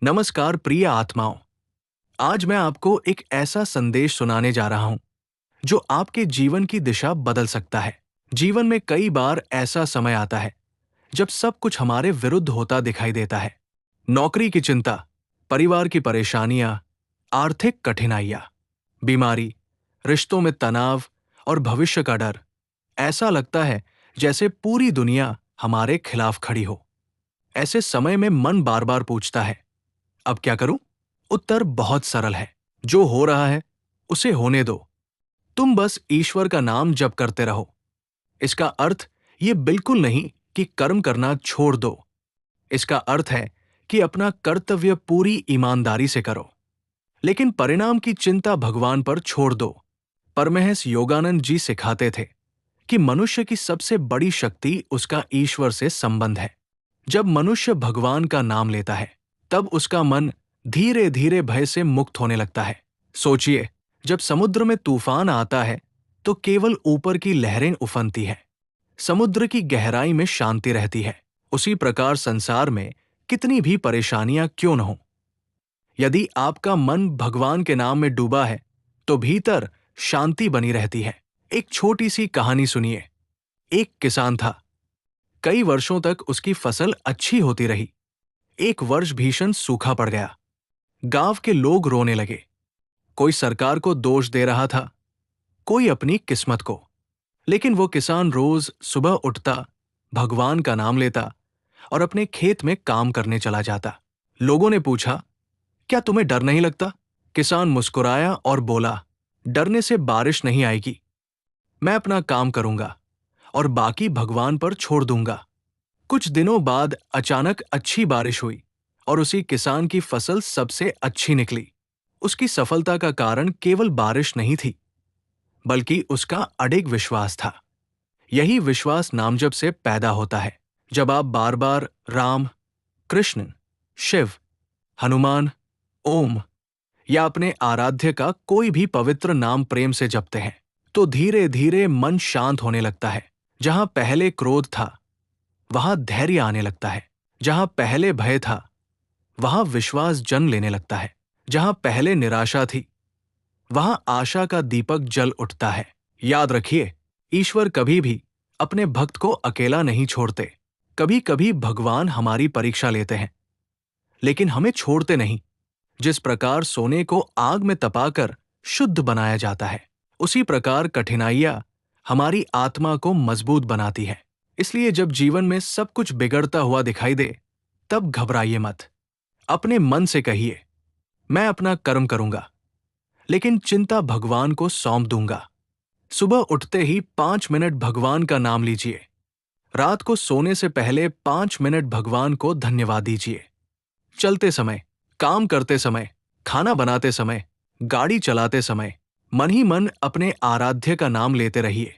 नमस्कार प्रिय आत्माओं। आज मैं आपको एक ऐसा संदेश सुनाने जा रहा हूं जो आपके जीवन की दिशा बदल सकता है। जीवन में कई बार ऐसा समय आता है जब सब कुछ हमारे विरुद्ध होता दिखाई देता है। नौकरी की चिंता, परिवार की परेशानियां, आर्थिक कठिनाइयां, बीमारी, रिश्तों में तनाव और भविष्य का डर। ऐसा लगता है जैसे पूरी दुनिया हमारे खिलाफ खड़ी हो। ऐसे समय में मन बार बार पूछता है, अब क्या करूं? उत्तर बहुत सरल है। जो हो रहा है उसे होने दो। तुम बस ईश्वर का नाम जप करते रहो। इसका अर्थ ये बिल्कुल नहीं कि कर्म करना छोड़ दो। इसका अर्थ है कि अपना कर्तव्य पूरी ईमानदारी से करो, लेकिन परिणाम की चिंता भगवान पर छोड़ दो। परमहंस योगानंद जी सिखाते थे कि मनुष्य की सबसे बड़ी शक्ति उसका ईश्वर से संबंध है। जब मनुष्य भगवान का नाम लेता है, तब उसका मन धीरे धीरे भय से मुक्त होने लगता है। सोचिए, जब समुद्र में तूफान आता है तो केवल ऊपर की लहरें उफनती है, समुद्र की गहराई में शांति रहती है। उसी प्रकार संसार में कितनी भी परेशानियां क्यों न हो, यदि आपका मन भगवान के नाम में डूबा है तो भीतर शांति बनी रहती है। एक छोटी सी कहानी सुनिए। एक किसान था। कई वर्षों तक उसकी फसल अच्छी होती रही। एक वर्ष भीषण सूखा पड़ गया। गांव के लोग रोने लगे। कोई सरकार को दोष दे रहा था, कोई अपनी किस्मत को। लेकिन वो किसान रोज सुबह उठता, भगवान का नाम लेता और अपने खेत में काम करने चला जाता। लोगों ने पूछा, क्या तुम्हें डर नहीं लगता? किसान मुस्कुराया और बोला, डरने से बारिश नहीं आएगी। मैं अपना काम करूंगा और बाकी भगवान पर छोड़ दूंगा। कुछ दिनों बाद अचानक अच्छी बारिश हुई और उसी किसान की फसल सबसे अच्छी निकली। उसकी सफलता का कारण केवल बारिश नहीं थी, बल्कि उसका अडिग विश्वास था। यही विश्वास नामजप से पैदा होता है। जब आप बार बार राम, कृष्ण, शिव, हनुमान, ओम या अपने आराध्य का कोई भी पवित्र नाम प्रेम से जपते हैं, तो धीरे धीरे मन शांत होने लगता है। जहां पहले क्रोध था, वहां धैर्य आने लगता है। जहां पहले भय था, वहां विश्वास जन्म लेने लगता है। जहां पहले निराशा थी, वहां आशा का दीपक जल उठता है। याद रखिए, ईश्वर कभी भी अपने भक्त को अकेला नहीं छोड़ते। कभी कभी भगवान हमारी परीक्षा लेते हैं, लेकिन हमें छोड़ते नहीं। जिस प्रकार सोने को आग में तपाकर शुद्ध बनाया जाता है, उसी प्रकार कठिनाइयां हमारी आत्मा को मजबूत बनाती है। इसलिए जब जीवन में सब कुछ बिगड़ता हुआ दिखाई दे, तब घबराइए मत। अपने मन से कहिए, मैं अपना कर्म करूंगा, लेकिन चिंता भगवान को सौंप दूंगा। सुबह उठते ही 5 मिनट भगवान का नाम लीजिए। रात को सोने से पहले 5 मिनट भगवान को धन्यवाद दीजिए। चलते समय, काम करते समय, खाना बनाते समय, गाड़ी चलाते समय मन ही मन अपने आराध्य का नाम लेते रहिए।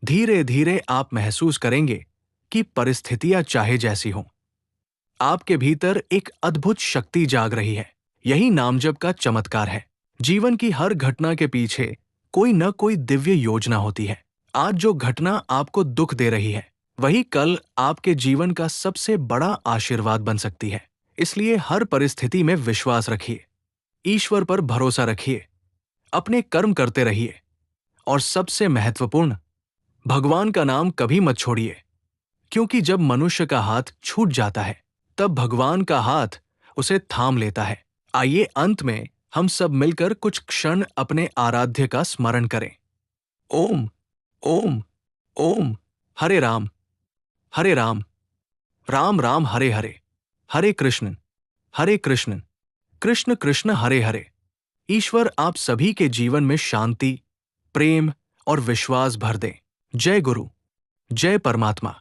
धीरे धीरे आप महसूस करेंगे कि परिस्थितियां चाहे जैसी हों, आपके भीतर एक अद्भुत शक्ति जाग रही है। यही नामजप का चमत्कार है। जीवन की हर घटना के पीछे कोई न कोई दिव्य योजना होती है। आज जो घटना आपको दुख दे रही है, वही कल आपके जीवन का सबसे बड़ा आशीर्वाद बन सकती है। इसलिए हर परिस्थिति में विश्वास रखिए, ईश्वर पर भरोसा रखिए, अपने कर्म करते रहिए और सबसे महत्वपूर्ण, भगवान का नाम कभी मत छोड़िए। क्योंकि जब मनुष्य का हाथ छूट जाता है, तब भगवान का हाथ उसे थाम लेता है। आइए अंत में हम सब मिलकर कुछ क्षण अपने आराध्य का स्मरण करें। ओम, ओम, ओम। हरे राम, हरे राम, राम राम हरे हरे, हरे कृष्ण, कृष्ण कृष्ण हरे हरे। ईश्वर आप सभी के जीवन में शांति, प्रेम और विश्वास भर दे। जय गुरु, जय परमात्मा।